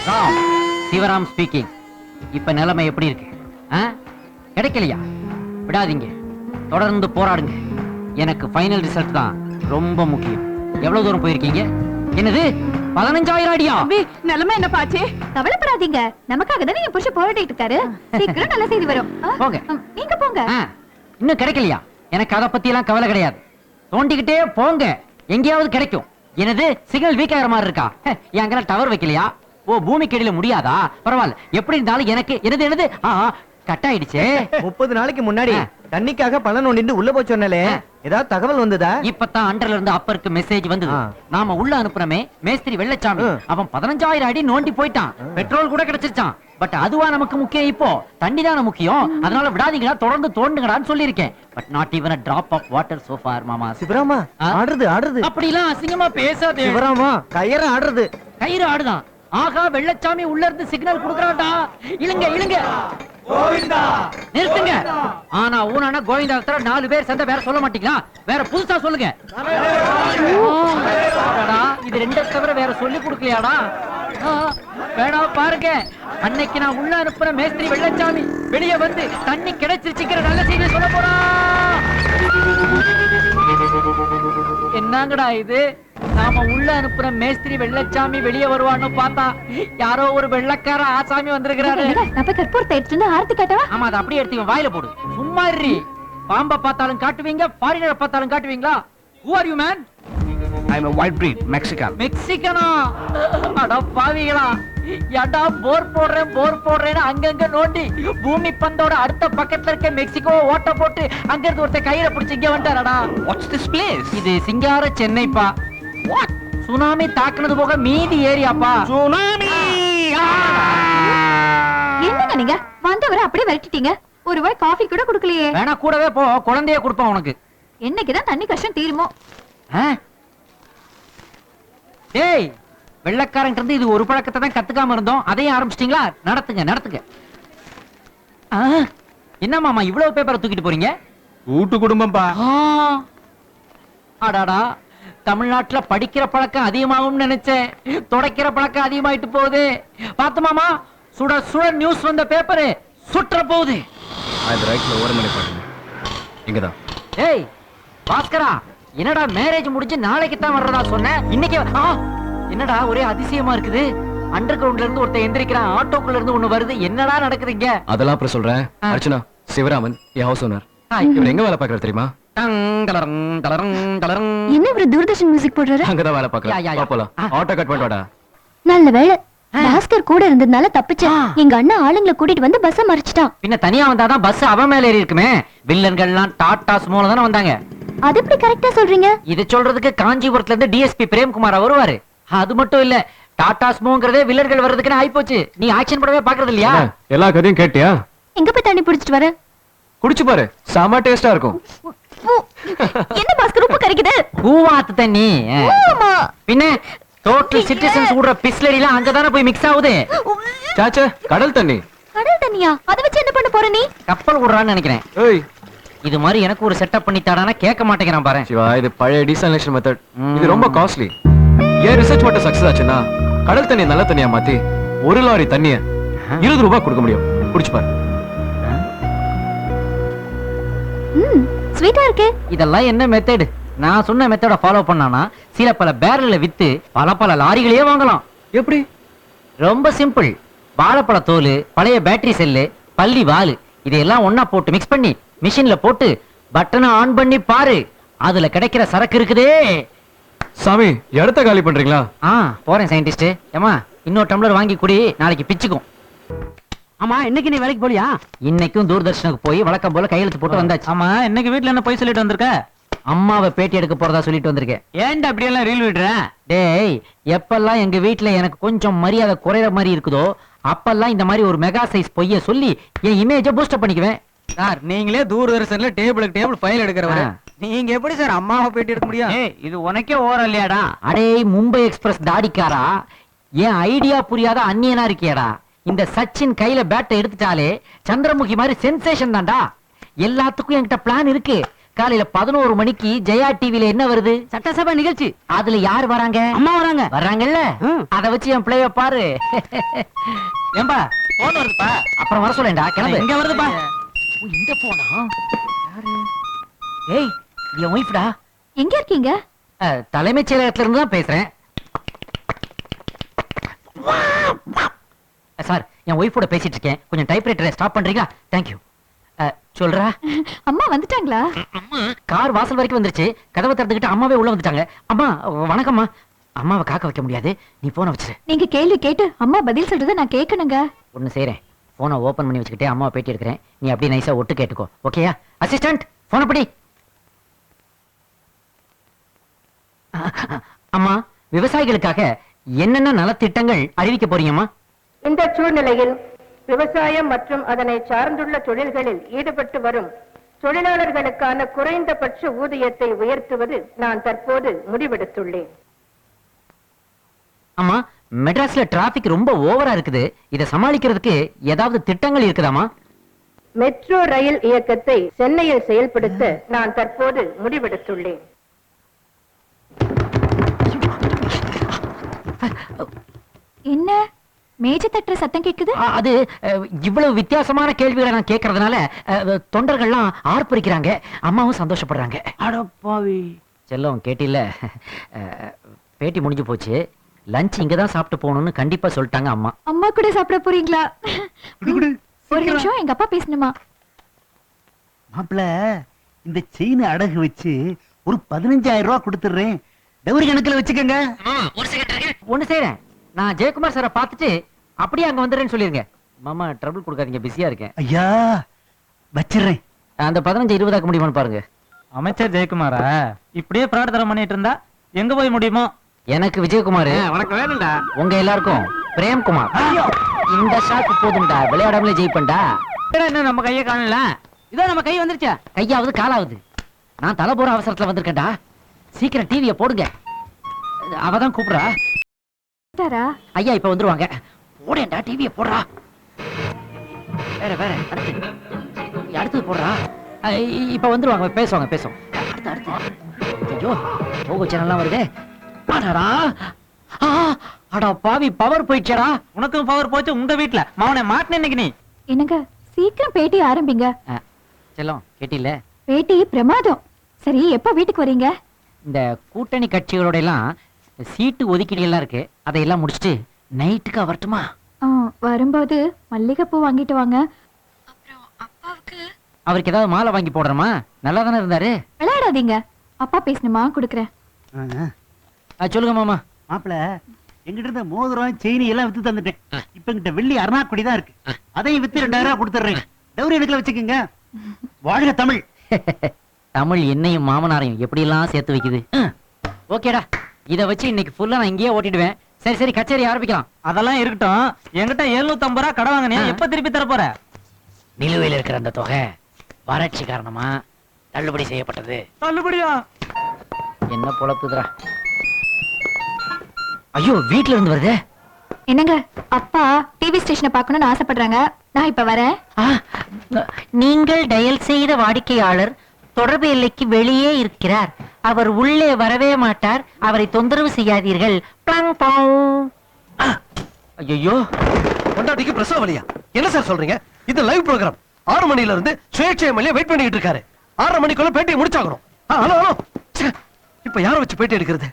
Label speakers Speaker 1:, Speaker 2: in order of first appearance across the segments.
Speaker 1: Ram, Sivaram speaking. இப்ப நிலைமை எப்படி இருக்கு? கிடைக்கலையா? விடாதீங்க, தொடர்ந்து போராடுங்க. எனக்கு ஃபைனல் ரிசல்ட் தான் ரொம்ப முக்கியம். எவ்வளவு தூரம் போயிருக்கீங்க? என்னது 15,000 அடியா?
Speaker 2: நிலைமை என்ன பாச்சு? கவலைப்படாதீங்க, நமக்காக தானே என் புருஷன் போராடிட்டு இருக்காரு. சீக்கிரம் நல்ல செய்தி வரும்.
Speaker 1: போங்க,
Speaker 2: நீங்க போங்க.
Speaker 1: இன்னும் கிடைக்கலையா? எனக்கு அதை பத்தி எல்லாம் கவலை கிடையாது. தோண்டிக்கிட்டே போங்க, எங்கேயாவது கிடைக்கும். என்னது சிக்னல் வீக் ஆகிற மாதிரி இருக்கா? எங்க டவர் வைக்கலையா? ஓ, பூமிக்கு அடியில முடியாதா? பரவாயில்ல, எப்படி இருந்தாலும் எனக்கு என்னது என்னது கட் ஆயிடுச்சு.
Speaker 3: 30 நாளைக்கு முன்னாடி தண்ணிக்காக பணம் நோண்டிட்டு உள்ள போச்சோன்னே ஏதாவது தகவல் வந்ததா?
Speaker 1: இப்பதான் அண்டர்ல இருந்து அப்பருக்கு மெசேஜ் வந்தது. நாம உள்ள அனுப்புறமே மேஸ்திரி வெள்ளச்சாமி, அவன் 15,000 அடி நோண்டி போயிட்டான். பெட்ரோல் கூட கிடைச்சிருச்சான். பட் அதுவா நமக்கு முக்கியம்? இப்போ தண்ணி தான முக்கியம். அதனால விடாதீங்களா, தொடர்ந்து தோண்டுங்கடான்னு சொல்லியிருக்கேன். But not even a drop of water so far மாமா.
Speaker 3: சிவராமா, ஆடுறது
Speaker 1: அப்படிலாம் அசிங்கமா பேசாதே.
Speaker 3: சிவராமா, கயிறு ஆடுறது.
Speaker 1: கயிறு ஆடுதான். ஆகா, வெள்ளச்சாமி உள்ள இருந்து சிக்னல் குடுக்கறான்டா. இழுங்க இழுங்க. கோவிந்தா நிறுத்துங்க. ஆனா ஊனானா கோவிந்தா 4 பேர் சேர்ந்த வேற சொல்ல மாட்டீங்களா? வேற புதுசா சொல்லுங்க. இது 2 தவிர வேற சொல்லி கொடுக்கலையாடா? வேணா பாருங்க, அன்னைக்கு நான் உள்ள அனுப்புற மேஸ்திரி வெள்ளச்சாமி வெளியே வந்து தண்ணி கிடைச்சிருச்சுக்கிற நல்ல செய்தியை சொல்ல போறா. என்னங்கடா இது? நாம உள்ள அனுப்புற மேஸ்திரி வெள்ளச்சாமி வெளியே வருவான்னு பார்த்தா யாரோ ஒரு வெள்ளக்கார ஆசாமி வந்திருக்கிறாரு.
Speaker 2: நம்ம கற்பூரத்தை எடுத்துட்டு ஆர்த்தி காட்டவா?
Speaker 1: ஆமா, அதை அப்படியே எடுத்து வாயில போடு. சும்மா இரு. பாம்பை பார்த்தாலும் காட்டுவீங்க, ஃபாரினரை பார்த்தாலும் காட்டுவீங்களா? Who are you man?
Speaker 4: I am a white breed, Mexican.
Speaker 1: மெக்சிகனா? அட பாவிகளா, ஏடா போர் போடுறேன்னு அங்கங்க நோண்டி பூமி பந்தோட அடுத்த பக்கத்துல இருக்க மெக்சிகோ ஓட்ட போட்டு அங்க இருந்து ஒருத்த கயிறை பிடிச்சு இங்க வந்துட்டாரடா.
Speaker 4: What's this place?
Speaker 1: இது சிங்கார சென்னைப்பா. What? சுனாமி தாக்குனது போக மீதி ஏரியாப்பா.
Speaker 4: Tsunami!
Speaker 2: என்னங்க நீங்க வந்தவரை அப்படியே விரட்டிட்டீங்க? ஒரு வாய் காஃபி கூட குடுக்கலையே.
Speaker 1: வேணா கூடவே போ, குழந்தைய கொடுப்பான் உனக்கு.
Speaker 2: என்னைக்குதான் தண்ணி கஷ்டம் தீருமோ?
Speaker 1: டேய், வெள்ளக்காரங்க இருந்து இது ஒரு பழக்கத்தை தான் கத்துக்காம இருந்தோம், அதையும் ஆரம்பிச்சிட்டீங்களா? நடத்துங்க. என்ன மாமா இவ்வளவு பேப்பரை தூக்கிட்டு போறீங்க?
Speaker 4: கூட்டு குடும்பம்பா.
Speaker 1: அடாடா, தமிழ்நாட்டுல படிக்கிற பழக்கம் அதிகமாகும் நினைச்சேன், துடைக்கிற பழக்கம் அதிகமாயிட்டு போகுது. பாத்து மாமா, சுட சுட நியூஸ் வந்த பேப்பரு சுற்ற போகுது.
Speaker 4: அது ரைட்ல ஓரமணி பாருங்க. இங்கதான்.
Speaker 1: ஏய் பாஸ்கரா, என்னடா மேரேஜ் முடிஞ்சு நாளைக்கு தான் வர்றதா சொன்ன, இன்னைக்கு என்னடா ஒரே அதிசயமா இருக்குது? அண்டர் கிரவுண்ட்ல இருந்து ஒருத்தன் எந்திரிக்கிறான், ஆட்டோக்குள்ள இருந்து ஒண்ணு வருது. என்னடா நடக்குதுங்க?
Speaker 4: அதெல்லாம் அப்புறம் சொல்றேன். அர்ச்சனா, சிவராமன் என் ஹவுஸ் ஓனர். இவர் எங்க வேலை பாக்குறாரு தெரியுமா?
Speaker 2: என்ன இவரு தூர்தர்ஷன் மியூசிக் போடுறாரு?
Speaker 4: அங்கதான் வேலை பாக்குறாரு. போலாம், ஆட்டோ கட் பண்ணிட்டு.
Speaker 2: நல்ல வேளை பாஸ்கர் கூட இருந்ததுனால தப்பிச்சா. எங்க அண்ணா ஆளுங்களை கூட்டிட்டு வந்து பஸ் மறிச்சிட்டான்.
Speaker 1: பின்ன தனியா வந்தாதான் பஸ் அவன் மேல ஏறி இருக்குமே. வில்லன்கள்லாம் டாடா சுமோல தானே வந்தாங்க.
Speaker 2: அது எப்படி கரெக்டா சொல்றீங்க?
Speaker 1: இது சொல்றதுக்கு காஞ்சிபுரத்துல இருந்து டிஎஸ்பி பிரேம்குமார் வருவாரு. அது மட்டும் இல்ல, டாடா சுமோங்கிறதே வில்லர்கள் வர்றதுக்குன்னு ஆயிப்போச்சு. நீ ஆக்ஷன் படவே பாக்குறது இல்லையா?
Speaker 4: எல்லா கதையும் கேட்டியா?
Speaker 2: எங்க போய் தண்ணி பிடிச்சிட்டு வர?
Speaker 4: குடிச்சு பாரு, செம டேஸ்டா இருக்கும்.
Speaker 2: என்ன பாஸ்கர் உப்பு கரைக்குது?
Speaker 1: பூவாத்து தண்ணி. பின்ன டோட்டல் சிட்டிசன்ஸ் ஊடுற பிஸ்லரிலாம் அங்கதானே போய் மிக்ஸ் ஆகுது.
Speaker 4: சாச்சா, கடல் தண்ணி.
Speaker 2: கடல் தண்ணியா? அதை வச்சு என்ன பண்ண போற நீ?
Speaker 1: கப்பல் விடுறான்னு நினைக்கிறேன்.
Speaker 4: ஏய்,
Speaker 1: இது மாதிரி எனக்கு ஒரு செட்டப் பண்ணி தாடானா கேட்க மாட்டேங்கிறான் பாரு.
Speaker 4: சிவா, இது பழைய டீசாலினேஷன் மெத்தட். இது ரொம்ப காஸ்ட்லி. ஏன் ரிசர்ச் மட்டும் சக்சஸ் ஆச்சுன்னா கடல் தண்ணியை நல்ல தண்ணியா மாத்தி 1 லாரி தண்ணிய 20 ரூபாய் கொடுக்க முடியும். குடிச்சு பாரு.
Speaker 2: ஸ்வீட்டா இருக்கு.
Speaker 1: இதெல்லாம் என்ன மெத்தட்? நான் சொன்ன மெத்தட ஃபாலோ பண்ணானா சில பல பேரல்ல வித்து பல லாரிகளே வாங்கலாம்.
Speaker 4: எப்படி?
Speaker 1: ரொம்ப சிம்பிள். வாழைப்பழ தோல், பழைய பேட்டரி செல்லு, பள்ளி வாலு, இதையெல்லாம் ஒன்னா போட்டு மிக்ஸ் பண்ணி மிஷின்ல போட்டு பட்டனை ஆன் பண்ணி பாரு, அதுல கிடைக்கிற சரக்கு இருக்குதே.
Speaker 4: சாமி, இடத்த காலி பண்றீங்களா?
Speaker 1: போறேன் சயின்டிஸ்ட். ஏமா, இன்னொரு டம்ளர் வாங்கி குடி, நாளைக்கு பிச்சுக்கும். ஆமா, இன்னைக்கு நீ வேலைக்கு போலியா? இன்னைக்கும் தூர்தர்ஷனுக்கு போய் வழக்கம் போல கையெழுத்து போட்டு வந்தாச்சு. ஆமா, இன்னைக்கு வீட்டுல என்ன போய் சொல்லிட்டு வந்திருக்க? அம்மாவை பேட்டி எடுக்க போறதா சொல்லிட்டு வந்திருக்கேன். ஏன்டா அப்படியெல்லாம் ரீல் விடுற? டேய், எப்பெல்லாம் எங்க வீட்டுல எனக்கு கொஞ்சம் மரியாதை குறையிற மாதிரி இருக்குதோ அப்பெல்லாம் இந்த மாதிரி ஒரு மெகா சைஸ் பொய்ய சொல்லி என் இமேஜை பூஸ்டப் பண்ணிக்குவேன்.
Speaker 3: சார், நீங்களே தூர்தர்ஷன்ல டேபிளுக்கு டேபிள் ஃபைல் எடுக்கிறவரு, நீங்க எப்படி சார் அம்மாவை பேட்டி எடுக்க முடியும்?
Speaker 1: இது உனக்கே ஓரம் இல்லையாடா? அடே மும்பை எக்ஸ்பிரஸ் தாடிக்காரா, ஏன் ஐடியா புரியாத அந்நியனா இருக்கியாடா? இந்த சச்சின் கையில பேட்டை எடுத்துட்டாலே சந்திரமுகி மாதிரி சென்சேஷன் தான்டா. எல்லாத்துக்கும் என்கிட்ட பிளான் இருக்கு. காலையில 11 மணிக்கு ஜெயா டிவில என்ன வருது?
Speaker 3: சட்டசபை நிகழ்ச்சி.
Speaker 1: அதுல யார் வராங்க?
Speaker 3: அம்மா வராங்க.
Speaker 1: வர்றாங்கல்ல, அத வச்சு என் பிள்ளைய பாரு.
Speaker 3: ஏம்பா போன் வருதுப்பா.
Speaker 1: அப்புறம் வர சொல்லேன்டா, கிளம்பு.
Speaker 3: இங்க வருதுப்பா.
Speaker 1: ஓ, இந்த போனா? ஏய், என் ஒய்ஃப்டா.
Speaker 2: எங்க இருக்கீங்க?
Speaker 1: தலைமைச் செயலகத்துல இருந்து தான் பேசுறேன். சார், என் ஒய்ஃபோட பேசிட்டு இருக்கேன். கொஞ்சம் டைப்ரைட்டரை ஸ்டாப் பண்றீங்களா? தேங்க்யூ. சொல்றா.
Speaker 2: அம்மா வந்துட்டாங்களா?
Speaker 1: கார் வாசல் வரைக்கும் வந்துருச்சு. கதவை திறந்துக்கிட்டு அம்மாவே உள்ள வந்துட்டாங்க. அம்மா வணக்கம்மா. அம்மாவை காக்க வைக்க முடியாது, நீ போனை வச்சிரு.
Speaker 2: நீங்க கேள்வி கேட்டு அம்மா பதில் சொல்றத நான் கேட்கணுங்க.
Speaker 1: ஒண்ணு செய்றேன், போனை ஓபன் பண்ணி வச்சுக்கிட்டே அம்மாவை பேட்டி எடுக்கிறேன். நீ அப்படியே நைஸா ஒட்டு கேட்டுக்கோ. ஓகேயா? அசிஸ்டன்ட், போனை படி. அம்மா, விவசாயிகளுக்காக என்னென்ன நலத்திட்டங்கள் அறிவிக்க போறீங்கம்மா?
Speaker 5: இந்த சூழ்நிலையில் விவசாயம் மற்றும் அதனை சார்ந்துள்ள தொழில்களில் ஈடுபட்டு வரும் தொழிலாளர்களுக்கான குறைந்தபட்ச ஊதியத்தை உயர்த்துவது நான் தற்போது முடிவெடுத்துள்ளேன்.
Speaker 1: அம்மா, மெட்ராஸ்ல டிராபிக் ரொம்ப ஓவரா இருக்குது. இத சமாளிக்கிறதுக்கு ஏதாவது திட்டங்கள் இருக்குதாமா?
Speaker 5: மெட்ரோ ரயில் இயக்கத்தை சென்னையில் செயல்படுத்த நான் தற்போது முடிவெடுத்துள்ளேன்.
Speaker 2: என்ன மேஜ தட்டுற சத்தம் கேக்குது?
Speaker 1: அது இவ்வளவு வித்தியாசமான கேள்விகளை நான் கேட்கறதுனால தொண்டர்கள்லாம் ஆர்ப்பரிக்கிறாங்க. அம்மாவும் சந்தோஷப்படுறாங்க.
Speaker 3: அடப்பாவி.
Speaker 1: செல்லம், கேட்டில, பேட்டி முடிஞ்சு போச்சு. லஞ்ச் இங்க தான் சாப்பிட்டு போகணும்னு கண்டிப்பா சொல்லிட்டாங்க அம்மா.
Speaker 2: அம்மா கூட சாப்பிட போறீங்களா? ஒரு நிமிஷம், எங்க அப்பா பேசணுமா?
Speaker 6: மாப்பிள, இந்த செயின் அடகு வச்சு ஒரு 15,000 ரூபாய் கொடுத்துறேன். டவுரி கணக்குல வச்சுக்கங்க.
Speaker 1: ஒண்ணு செய்றேன், நான் ஜெயக்குமார் சாரை பார்த்துட்டு அப்படியே அங்க வந்துடுறேன்னு சொல்லிருங்க. மாமா, ட்ரபிள் கொடுக்காதீங்க, பிஸியா இருக்கேன்.
Speaker 6: ஐயா, வச்சிடுறேன்.
Speaker 1: அந்த 15-20 ஆக்க முடியுமான்னு பாருங்க.
Speaker 3: அமைச்சர் ஜெயக்குமாரா இப்படியே பிரார்த்தனை பண்ணிட்டு இருந்தா எங்க போய் முடியுமோ?
Speaker 1: எனக்கு விஜயகுமார்,
Speaker 3: உனக்கு வேணும்டா.
Speaker 1: உங்க எல்லாருக்கும் பிரேம்குமார். இந்த ஷாக்கு போதும்டா, விளையாடாமலே ஜெயிப்பண்டா.
Speaker 3: என்ன நம்ம கையை காணல? இதோ நம்ம கை வந்துருச்சா?
Speaker 1: கையாவது காலாவது. நான் தலை போற அவசரத்துல வந்திருக்கேன்டா. சீக்கிரம் டிவியை போடுங்க. அவதான் கூப்பிடுறா.
Speaker 2: வந்துட்டாரா?
Speaker 1: ஐயா இப்ப வந்துருவாங்க. போடேன்டா, டிவியை போடுறா. வேற வேற அடுத்தது போடுறா. இப்ப வந்துருவாங்க, பேசுவாங்க பேசுவோம். அடுத்து அடுத்து. ஐயோ, போகோ சேனல்லாம் வருதே. அடடா, அடா பாவி, பவர் போயிடுச்சடா.
Speaker 3: உனக்கும் பவர் போச்சு உங்க வீட்டுல. மவனை மாட்டின இன்னைக்கு நீ.
Speaker 2: என்னங்க, சீக்கிரம் பேட்டி ஆரம்பிங்க.
Speaker 1: செல்லம், கேட்டில,
Speaker 2: பேட்டி பிரமாதம். சரி, எப்ப வீட்டுக்கு வரீங்க?
Speaker 1: இந்த கூட்டணி கட்சிகளோட எல்லாம் சீட்டு ஒதுக்கீடு எல்லாம் இருக்கு. அதையெல்லாம் முடிச்சுட்டு நைட்டுக்கு வரட்டுமா?
Speaker 2: வரும்போது மல்லிகைப்பூ வாங்கிட்டு வாங்க. அப்புறம் அப்பாவுக்கு
Speaker 1: அவருக்கு ஏதாவது மாலை வாங்கி போடுறோமா? நல்லா தானே இருந்தாரு.
Speaker 2: விளையாடாதீங்க. அப்பா பேசணுமா? கொடுக்குறேன்.
Speaker 1: சொல்லுங்க மாமா.
Speaker 6: மாப்பிள, எங்கிட்ட இருந்த மோதிரம் செயின் எல்லாம் வித்து தந்துட்டேன். இப்ப எங்கிட்ட வெள்ளி அருணாக்குடி தான் இருக்கு. அதையும் வித்து 2,000 ரூபாய் கொடுத்துறேன். டவுரி கணக்குல வச்சுக்கோங்க. வாழ்க தமிழ்.
Speaker 1: தமிழ் என்னையும் மாமனாரையும் எப்படி எல்லாம் சேர்த்து வைக்குது. ஓகேடா, இத வச்சு இன்னைக்கு ஃபுல்லா நான் இங்கேயே ஓட்டிடுவேன். சரி சரி, கச்சேரி ஆரம்பிக்கலாம்.
Speaker 3: அதெல்லாம் இருக்கட்டும். என்கிட்ட 750 ரூபாய் கடை வாங்கினியா? எப்ப திருப்பி தர போற?
Speaker 1: நிலுவையில் இருக்கிற அந்த தொகை வறட்சி காரணமா தள்ளுபடி செய்யப்பட்டது.
Speaker 3: தள்ளுபடியா?
Speaker 1: என்ன பொழப்புதுடா. ஐயோ, வீட்ல இருந்து வருதே.
Speaker 2: என்னங்க, அப்பா டிவி ஸ்டேஷனை பார்க்கணும்னு ஆசைப்படுறாங்க. நான் இப்ப வரேன்.
Speaker 1: நீங்கள் டயல் செய்த வாடிக்கையாளர் தொடர்பு எல்லைக்கு வெளியே இருக்கிறார். அவர் உள்ளே வரவே மாட்டார். அவரை தொந்தரவு செய்யாதீர்கள். ஐயோ,
Speaker 7: கொண்டாட்டிக்கு பிரசவ வலியா? என்ன சார் சொல்றீங்க? இது லைவ் ப்ரோகிராம். 6 மணில இருந்து சுயேட்சை எம்எல்ஏ வெயிட் பண்ணிட்டு இருக்காரு. 6:30 மணிக்குள்ள பேட்டியை முடிச்சாகணும். ஹலோ ஹலோ, இப்ப யார வச்சு பேட்டி எடுக்கிறது?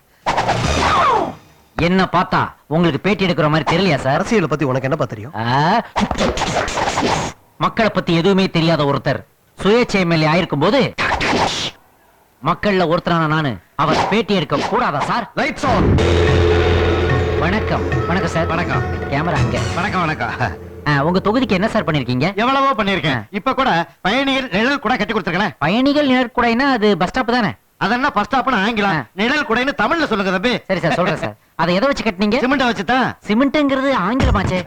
Speaker 1: என்ன பார்த்தா உங்களுக்கு பேட்டி எடுக்கிற மாதிரி தெரியலையா சார்?
Speaker 7: அரசியலை பத்தி உனக்கு என்னப்பா தெரியும்?
Speaker 1: மக்களை பத்தி எதுவுமே தெரியாத ஒருத்தர் சுயேட்சை எம்எல்ஏ ஆயிருக்கும் போது மக்கள்ல ஒருத்தரான நானு அவர் பேட்டி எடுக்க கூடாதா சார்?
Speaker 7: Lights on.
Speaker 1: வணக்கம். வணக்கம் சார்.
Speaker 7: வணக்கம்.
Speaker 1: கேமரா அங்க.
Speaker 7: வணக்கம் வணக்கம்.
Speaker 1: உங்க தொகுதிக்கு என்ன சார் பண்ணிருக்கீங்க?
Speaker 7: எவ்வளவோ பண்ணிருக்கேன். இப்ப கூட பயணிகள் நிழல் கூட கட்டி கொடுத்துருக்கேன்.
Speaker 1: பயணிகள் நிழற்குடைனா அது பஸ் ஸ்டாப் தானே?
Speaker 7: அதென்ன பஸ் ஸ்டாப்னு ஆங்கிலம், நிழல் குடைன்னு தமிழ்ல சொல்லுங்க தம்பி.
Speaker 1: சரி சார், சொல்றேன் சார். அதை எதை வச்சு கட்டினீங்க?
Speaker 7: சிமெண்ட் வச்சுதான்.
Speaker 1: சிமெண்ட்ங்கிறது ஆங்கிலமாச்சே.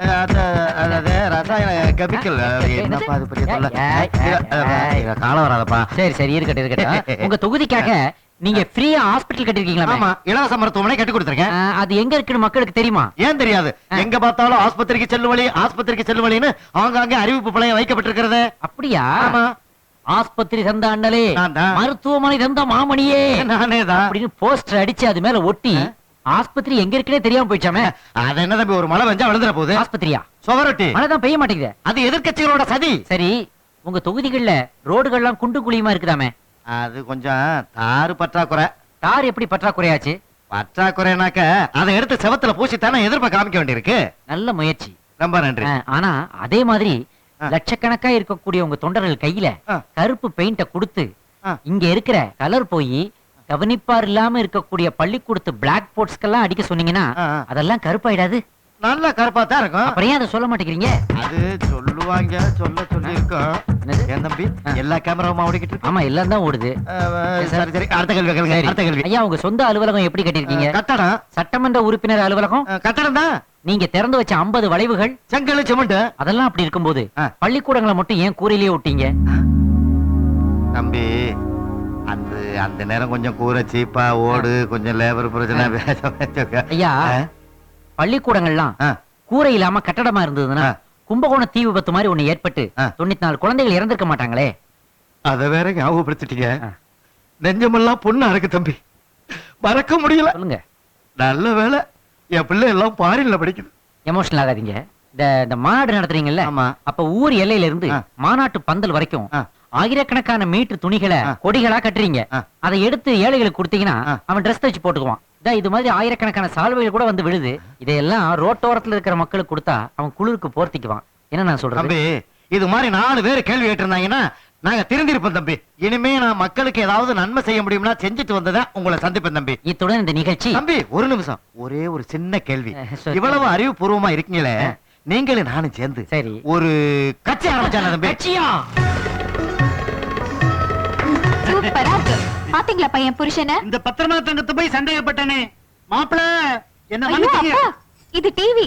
Speaker 7: அதாவது ரசாயன கெமிக்கல். என்னப்பா அது பெரிய தொல்லை. காலம் வராதப்பா.
Speaker 1: சரி சரி, இருக்கட்டும் இருக்கட்டும். உங்க தொகுதிக்காக நீங்க ஃப்ரீயா ஹாஸ்பிடல் கட்டிருக்கீங்களா?
Speaker 7: ஆமா, இலவச மருத்துவமனை கட்டி கொடுத்துருக்கேன்.
Speaker 1: அது எங்க இருக்குன்னு மக்களுக்கு தெரியுமா?
Speaker 7: ஏன் தெரியாது? எங்க பார்த்தாலும் ஆஸ்பத்திரிக்கு செல்லு வழி, ஆஸ்பத்திரிக்கு செல்லு வழின்னு ஆங்காங்கே அறிவிப்பு பழைய வைக்கப்பட்டிருக்கிறது.
Speaker 1: அப்படியா?
Speaker 7: ஆமா.
Speaker 1: ஆஸ்பத்திரி தந்த அண்ணலே,
Speaker 6: நான் தான்.
Speaker 1: மருத்துவமனை தந்த மாமணியே
Speaker 6: நானே தான்.
Speaker 1: அப்படின்னு போஸ்டர் அடிச்சு அது மேல ஒட்டி ஆஸ்பத்திரி எங்க இருக்குன்னே தெரியாம போயிடுச்சாமே.
Speaker 6: அது என்ன தம்பி, ஒரு மழை வெஞ்சா விழுந்துற போகுது.
Speaker 1: ஆஸ்பத்திரியா?
Speaker 6: சுவரொட்டி.
Speaker 1: மழைதான் பெய்ய மாட்டேங்குது.
Speaker 6: அது எதிர்க்கட்சிகளோட சதி.
Speaker 1: சரி, உங்க தொகுதிகள்ல ரோடுகள்லாம் குண்டு குழியுமா இருக்குதாமே.
Speaker 6: அது கொஞ்சம் தாறு பற்றாக்குறை.
Speaker 1: தார் எப்படி பற்றாக்குறையாச்சு?
Speaker 6: பற்றாக்குறைனாக்க அதை எடுத்து செவத்துல பூசித்தானே எதிர்ப்ப காமிக்க வேண்டியிருக்கு.
Speaker 1: நல்ல முயற்சி.
Speaker 6: ரொம்ப நன்றி.
Speaker 1: ஆனா அதே மாதிரி
Speaker 6: ஆ.
Speaker 1: லட்சக்கணக்கா இருக்கக்கூடிய உங்க தொண்டர்கள் கையில
Speaker 6: ஆ.
Speaker 1: கருப்பு பெயிண்ட கொடுத்து
Speaker 6: ஆ.
Speaker 1: இங்க இருக்கிற கலர் போய் கவனிப்பார் இல்லாம இருக்கக்கூடிய பள்ளிக்கூடத்து பிளாக் போர்ட்ஸ்க்கெல்லாம் அடிக்க சொன்னீங்கன்னா
Speaker 6: ஆ, ஆ.
Speaker 1: அதெல்லாம் கருப்பாயிடாது.
Speaker 6: நல்ல கருப்பா தான் இருக்கும்.
Speaker 1: அப்புறம் ஏன் அதை சொல்ல மாட்டேங்கிறீங்க?
Speaker 6: அது சொல்லுவாங்க, சொல்லி இருக்கும்.
Speaker 1: என்னது?
Speaker 6: ஏன் தம்பி,
Speaker 1: ஆ.
Speaker 6: எல்லா கேமராவும் ஓடிக்கிட்டு இருக்கு.
Speaker 1: ஆமா, எல்லாம் தான் ஓடுது.
Speaker 6: சரி சரி, அடுத்த கேள்வி கேளுங்க.
Speaker 1: சரி.
Speaker 6: அடுத்த கேள்வி.
Speaker 1: ஐயா, உங்க சொந்த அலுவலகம் எப்படி கட்டிருக்கீங்க?
Speaker 6: கட்டடம்.
Speaker 1: சட்டமன்ற உறுப்பினர் அலுவலகம்
Speaker 6: கட்டடம் தான்.
Speaker 1: நீங்க திறந்து வச்ச 50 வளைவுகள்
Speaker 6: செங்கல் சிமெண்ட்.
Speaker 1: அதெல்லாம் அப்படி இருக்கும்போது
Speaker 6: ஆ.
Speaker 1: பள்ளிக்கூடங்களை மட்டும் ஏன் கூரையிலேயே விட்டீங்க?
Speaker 6: தம்பி, அந்த அந்த நேரம் கொஞ்சம் கூரை சீப்பா ஓடு, கொஞ்சம் லேபர் பிரச்சனை.
Speaker 1: ஐயா, பள்ளிக்கூடங்கள்லாம் கூரை இல்லாம கட்டடமா இருந்ததுன்னா
Speaker 6: ஆ.
Speaker 1: கும்பகோணம் தீ விபத்து மாதிரி ஒண்ணு ஏற்பட்டு
Speaker 6: ஆ.
Speaker 1: 94 குழந்தைகள் இறந்திருக்க மாட்டாங்களே.
Speaker 6: அத வேற ஞாபகப்படுத்திட்டீங்க.
Speaker 1: ஆ.
Speaker 6: நெஞ்சமெல்லாம் பொண்ணா இருக்கு தம்பி, மறக்க முடியல.
Speaker 1: சொல்லுங்க.
Speaker 6: நல்ல வேலை என் பிள்ளை எல்லாம் பாரின்ல படிக்குது.
Speaker 1: எமோஷனல் ஆகாதீங்க. இந்த மாநாடு நடத்துறீங்கல்ல,
Speaker 6: ஆமா.
Speaker 1: அப்ப ஊர் எல்லையில இருந்து
Speaker 6: ஆ.
Speaker 1: மாநாட்டு பந்தல் வரைக்கும்
Speaker 6: ஆ.
Speaker 1: ஆயிரக்கணக்கான மீட்டர் துணிகளை
Speaker 6: ஆ.
Speaker 1: கொடிகளா கட்டுறீங்க.
Speaker 6: ஆ.
Speaker 1: அதை எடுத்து ஏழைகளுக்கு கொடுத்தீங்கன்னா
Speaker 6: ஆ.
Speaker 1: அவன் ட்ரெஸ் தச்சு போட்டுக்குவான். இது மாதிரி ஆயிரக்கணக்கான சால்வைகள் கூட வந்து விழுது. இதையெல்லாம் ரோட்டோரத்துல இருக்கிற மக்களுக்கு கொடுத்தா அவன் குளிருக்கு போர்த்திக்குவான். என்ன நான் சொல்றேன்?
Speaker 6: தம்பி, இது மாதிரி 4 பேர் கேள்வி கேட்டிருந்தாங்கன்னா நாங்க திருந்திருப்போம் தம்பி. இனிமே நான் மக்களுக்கு ஏதாவது நன்மை செய்ய முடியும்னா செஞ்சுட்டு வந்ததா உங்களை சந்திப்பேன் தம்பி.
Speaker 1: இத்துடன் இந்த நிகழ்ச்சி.
Speaker 6: தம்பி, ஒரு நிமிஷம், ஒரே ஒரு சின்ன கேள்வி.
Speaker 1: சரி.
Speaker 6: இவ்வளவு அறிவுபூர்வமா இருக்கீங்களே, நீங்களும் நானும் சேர்ந்து
Speaker 1: சரி.
Speaker 6: ஒரு கட்சி ஆரம்பிச்சான தம்பி.
Speaker 1: கட்சியா?
Speaker 2: சூப்பரா இருக்கு. பாத்தீங்களா பையன் புருஷனை?
Speaker 6: இந்த பத்திரமா தங்கத்தை போய் சந்தேகப்பட்டனே மாப்பிள, என்ன
Speaker 2: ஐயோ, அப்பா, இது டிவி.